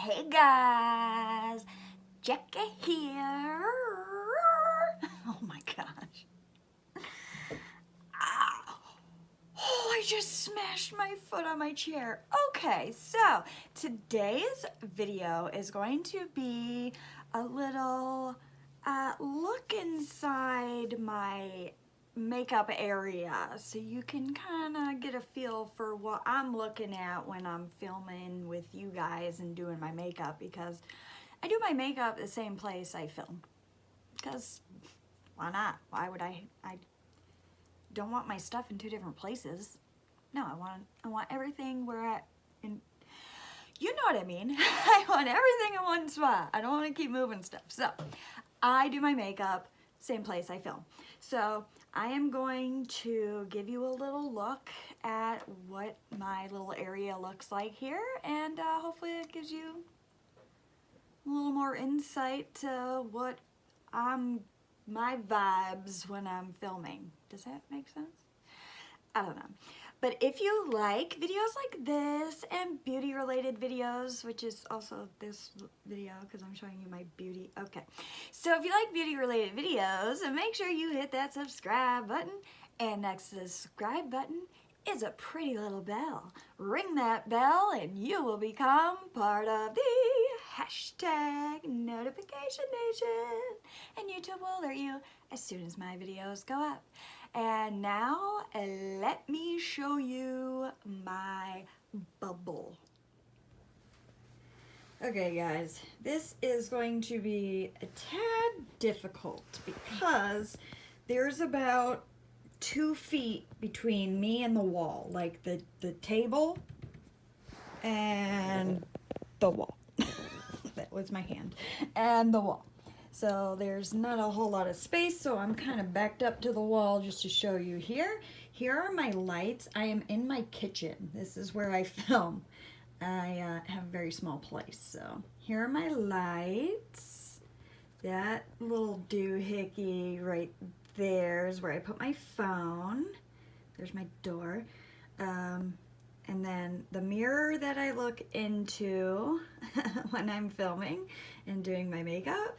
Hey guys, Jackie here. Oh my gosh. Ow. Oh, I just smashed my foot on my chair. Okay, so today's video is going to be a little look inside my makeup area so you can kind of get a feel for what I'm looking at when I'm filming with you guys and doing my makeup, because I do my makeup the same place I film, because why not? Why would I don't want my stuff in two different places. No, I want everything where you know what I mean. I want everything in one spot. I don't want to keep moving stuff. So I do my makeup same place I film. So I am going to give you a little look at what my little area looks like here, and hopefully it gives you a little more insight to what my vibes when I'm filming. Does that make sense? I don't know. But if you like videos like this and beauty related videos, which is also this video because I'm showing you my beauty. Okay. So if you like beauty related videos, make sure you hit that subscribe button. And next to the subscribe button is a pretty little bell. Ring that bell and you will become part of the hashtag notification nation. And YouTube will alert you as soon as my videos go up. And now let me show you my bubble. Okay guys, this is going to be a tad difficult because there's about 2 feet between me and the wall, like the table and the wall. That was my hand. And the wall. So there's not a whole lot of space, so I'm kind of backed up to the wall just to show you here. Here are my lights. I am in my kitchen. This is where I film. I have a very small place. So here are my lights. That little doohickey right there is where I put my phone. There's my door. And then the mirror that I look into when I'm filming and doing my makeup.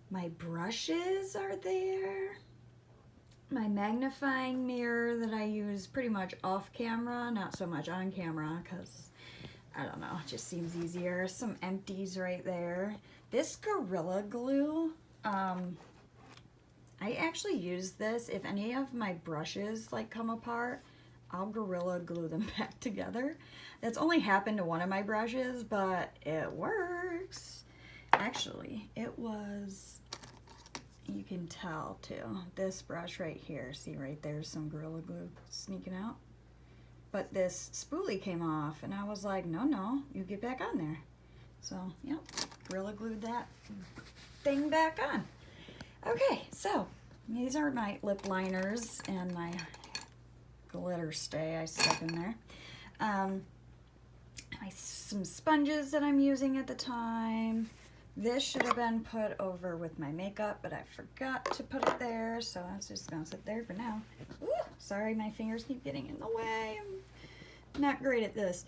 My brushes are there. My magnifying mirror that I use pretty much off camera, not so much on camera, because I don't know, it just seems easier. Some empties right there. This Gorilla Glue, I actually use this. If any of my brushes like come apart, I'll Gorilla Glue them back together. That's only happened to one of my brushes, but it works. Actually, it was, you can tell too, this brush right here, see right there's some Gorilla Glue sneaking out, but this spoolie came off and I was like, no, you get back on there. So yep, Gorilla Glued that thing back on. Okay, so these are my lip liners and my glitter stay I stuck in there. Some sponges that I'm using at the time. This should have been put over with my makeup, but I forgot to put it there, so it's just gonna sit there for now. Ooh, sorry, my fingers keep getting in the way. I'm not great at this.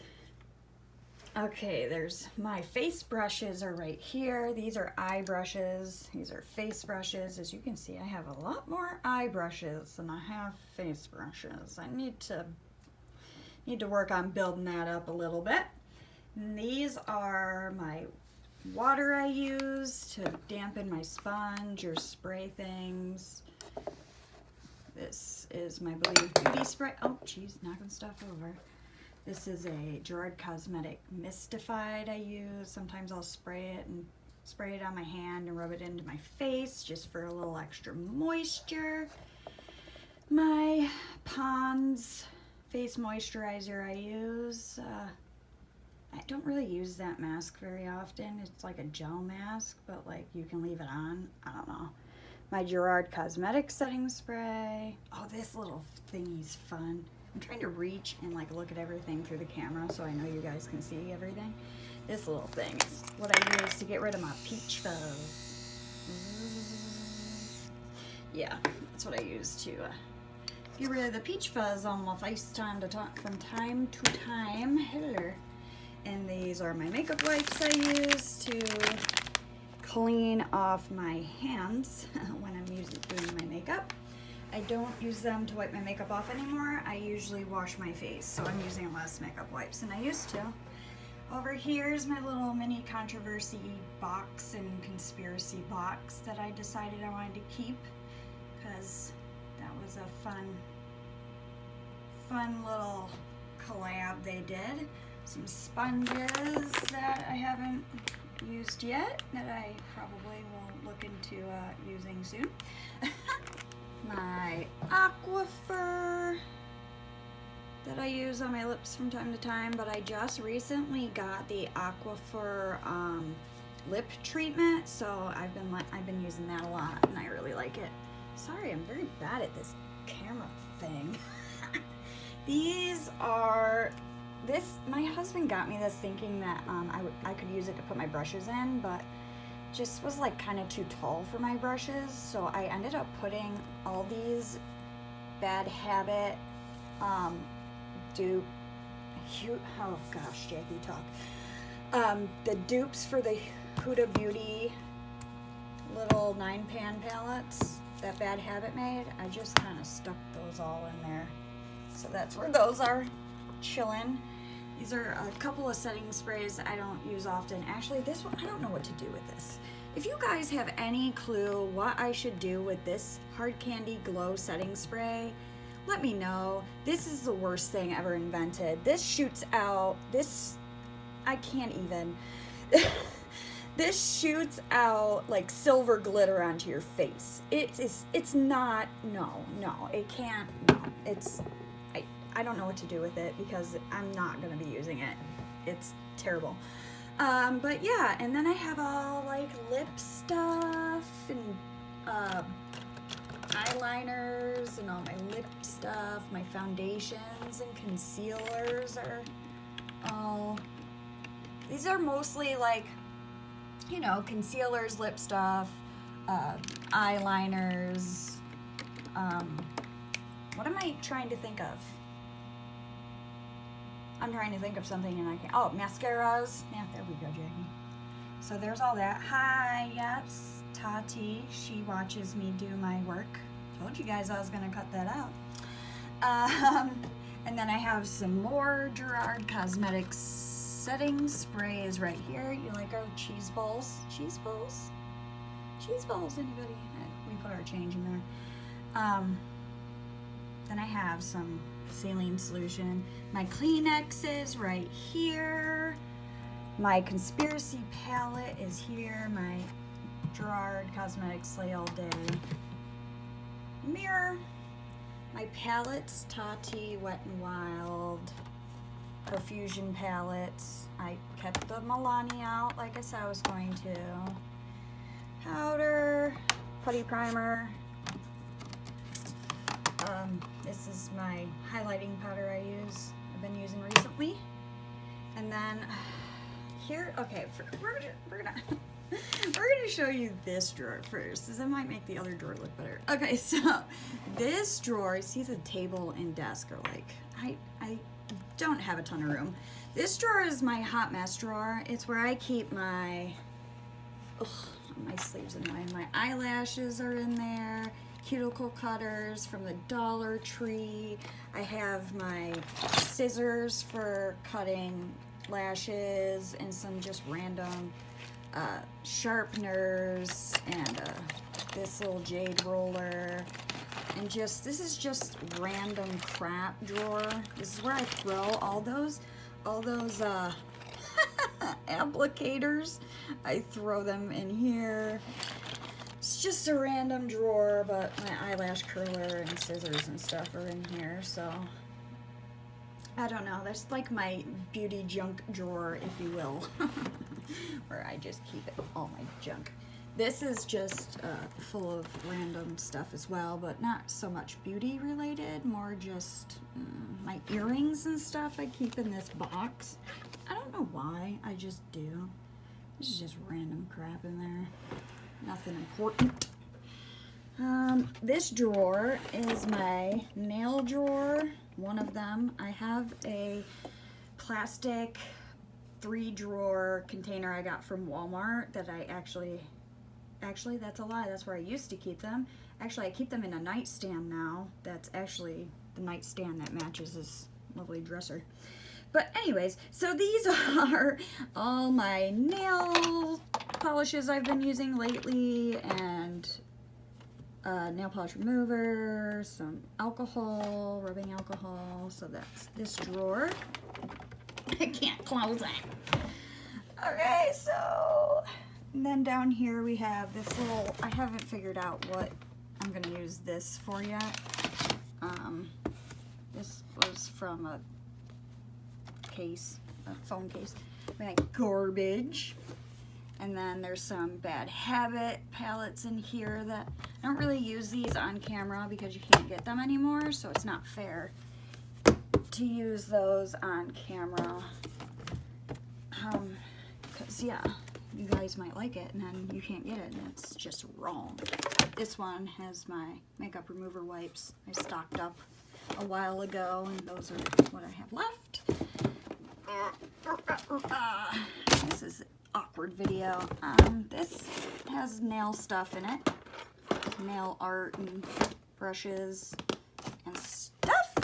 Okay, there's my face brushes are right here. These are eye brushes. These are face brushes. As you can see, I have a lot more eye brushes than I have face brushes. I need to work on building that up a little bit. And these are my water I use to dampen my sponge or spray things. This is my Believe Beauty spray. Oh, geez, knocking stuff over. This is a Gerard Cosmetic Mystified I use. Sometimes I'll spray it on my hand and rub it into my face just for a little extra moisture. My Pond's face moisturizer I use. I don't really use that mask very often. It's like a gel mask, but like you can leave it on. I don't know. My Gerard Cosmetic setting spray. Oh, this little thingy's fun. I'm trying to reach and like look at everything through the camera so I know you guys can see everything. This little thing is what I use to get rid of my peach fuzz. Yeah, that's what I use to get rid of the peach fuzz on my face from time to time. Hello. And these are my makeup wipes I use to clean off my hands when I'm doing my makeup. I don't use them to wipe my makeup off anymore. I usually wash my face, so I'm using less makeup wipes than I used to. Over here is my little mini controversy box and conspiracy box that I decided I wanted to keep because that was a fun little collab they did. Some sponges that I haven't used yet that I probably will look into using soon. My aquifer that I use on my lips from time to time, but I just recently got the aquifer lip treatment, so I've been using that a lot and I really like it. Sorry, I'm very bad at this camera thing. My husband got me this thinking that I could use it to put my brushes in, but just was like kind of too tall for my brushes, so I ended up putting all these Bad Habit oh gosh, Jackie, talk. The dupes for the Huda Beauty little 9-pan palettes that Bad Habit made. I just kind of stuck those all in there. So that's where those are chilling. These are a couple of setting sprays I don't use often. Actually, this one, I don't know what to do with this. If you guys have any clue what I should do with this Hard Candy Glow setting spray, let me know. This is the worst thing ever invented. This shoots out, I can't even. This shoots out like silver glitter onto your face. It's not, no, it can't, no. I don't know what to do with it because I'm not gonna be using it. It's terrible. But yeah, and then I have all like lip stuff and eyeliners and all my lip stuff. My foundations and concealers are all, these are mostly like, you know, concealers, lip stuff, eyeliners. What am I trying to think of? I'm trying to think of something and I can't. Oh, mascaras. Yeah, there we go, Jackie. So there's all that. Hi, yes, Tati. She watches me do my work. Told you guys I was gonna cut that out. And then I have some more Gerard Cosmetics setting sprays right here. You like our cheese balls? Cheese balls? Cheese balls, anybody? We put our change in there. Then I have some saline solution. My Kleenexes right here. My conspiracy palette is here. My Gerard Cosmetics Slay All Day mirror. My palettes, Tati, Wet n Wild, Profusion palettes. I kept the Milani out like I said I was going to. Powder, putty primer. This is my highlighting powder I've been using recently. And then here, okay, we're gonna show you this drawer first, because it might make the other drawer look better. Okay, so this drawer, see the table and desk are like, I don't have a ton of room. This drawer is my hot mess drawer. It's where I keep my sleeves annoying. My eyelashes are in there. Cuticle cutters from the Dollar Tree. I have my scissors for cutting lashes and some just random sharpeners and this little jade roller. And this is just random crap drawer. This is where I throw all those applicators. I throw them in here. It's just a random drawer, but my eyelash curler and scissors and stuff are in here, so I don't know. That's like my beauty junk drawer, if you will, where I just keep all my junk. This is just full of random stuff as well, but not so much beauty related, more just my earrings and stuff I keep in this box. I don't know why, I just do. This is just random crap in there. Nothing important. This drawer is my nail drawer, one of them. I have a plastic 3-drawer container I got from Walmart that I actually, that's a lie. That's where I used to keep them. Actually, I keep them in a nightstand now. That's actually the nightstand that matches this lovely dresser. But anyways, so these are all my nail polishes I've been using lately, and nail polish remover, some alcohol, rubbing alcohol. So that's this drawer. I can't close it. Okay, so and then down here we have this little, I haven't figured out what I'm gonna use this for yet. This was from a case, a phone case. We got garbage. And then there's some bad habit palettes in here that I don't really use these on camera because you can't get them anymore, so it's not fair to use those on camera. Because yeah, you guys might like it and then you can't get it, and it's just wrong. This one has my makeup remover wipes I stocked up a while ago, and those are what I have left. This is awkward video. This has nail stuff in it, nail art and brushes and stuff.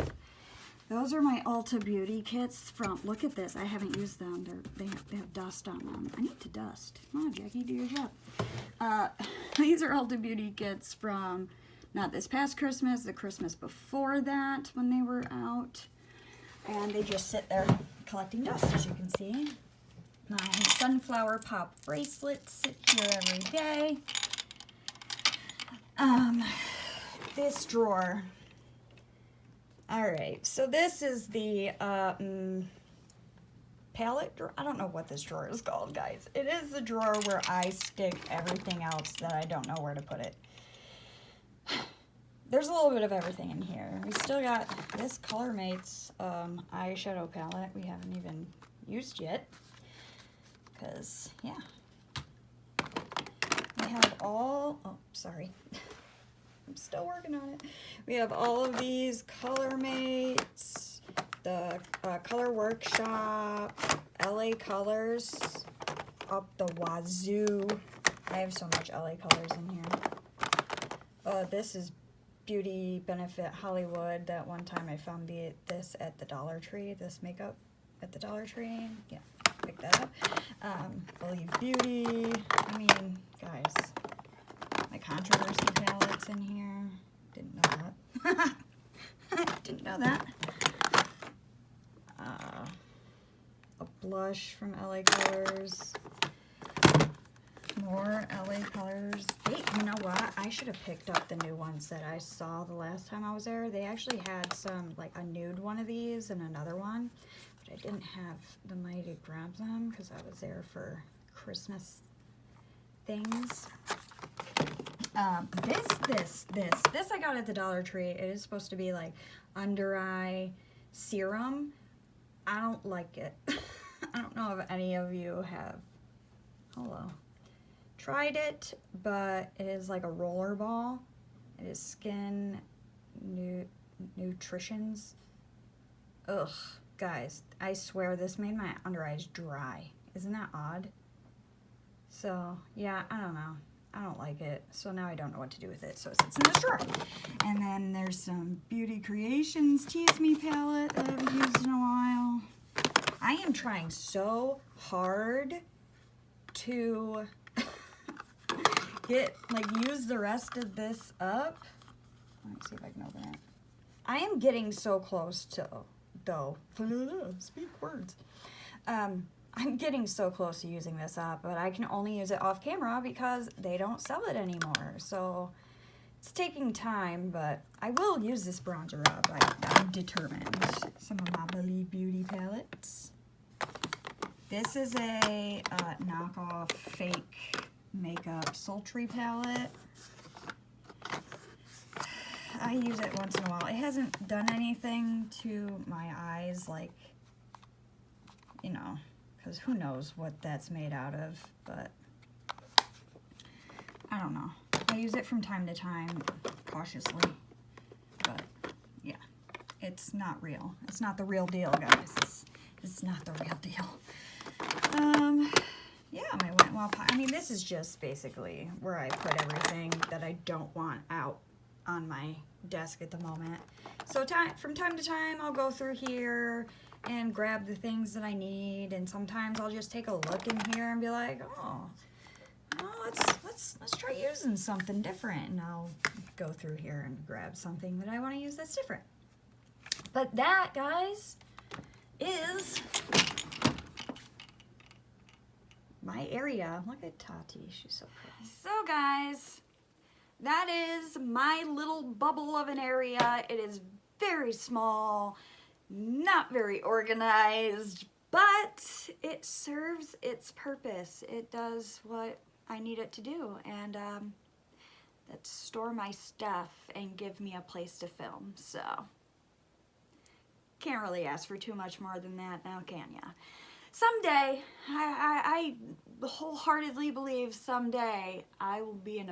Those are my Ulta Beauty kits from, look at this, I haven't used them. They have dust on them. I need to dust. Come on, Jackie, do your job. These are Ulta Beauty kits from not this past Christmas, the Christmas before that when they were out. And they just sit there collecting dust, as you can see. My sunflower pop bracelets sit here every day. This drawer. Alright, so this is the palette drawer. I don't know what this drawer is called, guys. It is the drawer where I stick everything else that I don't know where to put it. There's a little bit of everything in here. We still got this Colormates eyeshadow palette we haven't even used yet. Because, yeah. We have all, oh, sorry. I'm still working on it. We have all of these Colormates, the Color Workshop, LA Colors, up the wazoo. I have so much LA Colors in here. This is Beauty Benefit Hollywood. That one time I found this at the Dollar Tree, this makeup at the Dollar Tree. Yeah, pick that up. Believe Beauty. I mean, guys, my Controversy palettes in here. Didn't know that. Didn't know that. A blush from LA Colors. More LA Colors. Hey, you know what? I should have picked up the new ones that I saw the last time I was there. They actually had some, like a nude one of these and another one, but I didn't have the money to grab them because I was there for Christmas things. This I got at the Dollar Tree. It is supposed to be like under eye serum. I don't like it. I don't know if any of you have, hello, tried it, but it is like a roller ball. It is Skin Nutritions. Ugh, guys, I swear this made my under eyes dry. Isn't that odd? So, yeah, I don't know. I don't like it, so now I don't know what to do with it, so it sits in this drawer. And then there's some Beauty Creations Tease Me palette that I haven't used in a while. I am trying so hard to use the rest of this up. Let me see if I can open it. I am getting so close to, speak words. I'm getting so close to using this up, but I can only use it off camera because they don't sell it anymore. So it's taking time, but I will use this bronzer up. I'm determined. Some of my Believe Beauty palettes. This is a knockoff fake makeup sultry palette. I use it once in a while. It hasn't done anything to my eyes, like, you know, because who knows what that's made out of, but I don't know. I use it from time to time, cautiously, but yeah, it's not real. It's not the real deal, guys. It's not the real deal. Yeah, my wet and wild pile. I mean, this is just basically where I put everything that I don't want out on my desk at the moment. So from time to time, I'll go through here and grab the things that I need, and sometimes I'll just take a look in here and be like, oh, well, let's try using something different, and I'll go through here and grab something that I want to use that's different. But that, guys, is my area. Look at Tati, she's so pretty. So guys, that is my little bubble of an area. It is very small, not very organized, but it serves its purpose. It does what I need it to do, and that's store my stuff and give me a place to film. So can't really ask for too much more than that now, can ya? Someday, I wholeheartedly believe someday I will be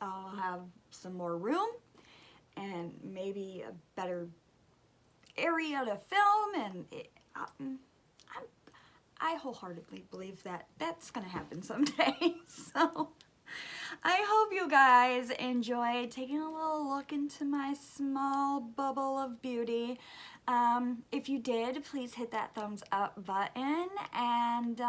I'll have some more room and maybe a better area to film, and I wholeheartedly believe that that's gonna happen someday. So I hope you guys enjoyed taking a little look into my small bubble of beauty. If you did, please hit that thumbs up button, and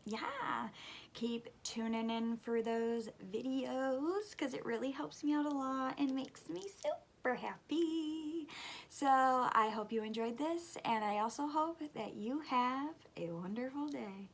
yeah, keep tuning in for those videos because it really helps me out a lot and makes me super happy. So I hope you enjoyed this, and I also hope that you have a wonderful day.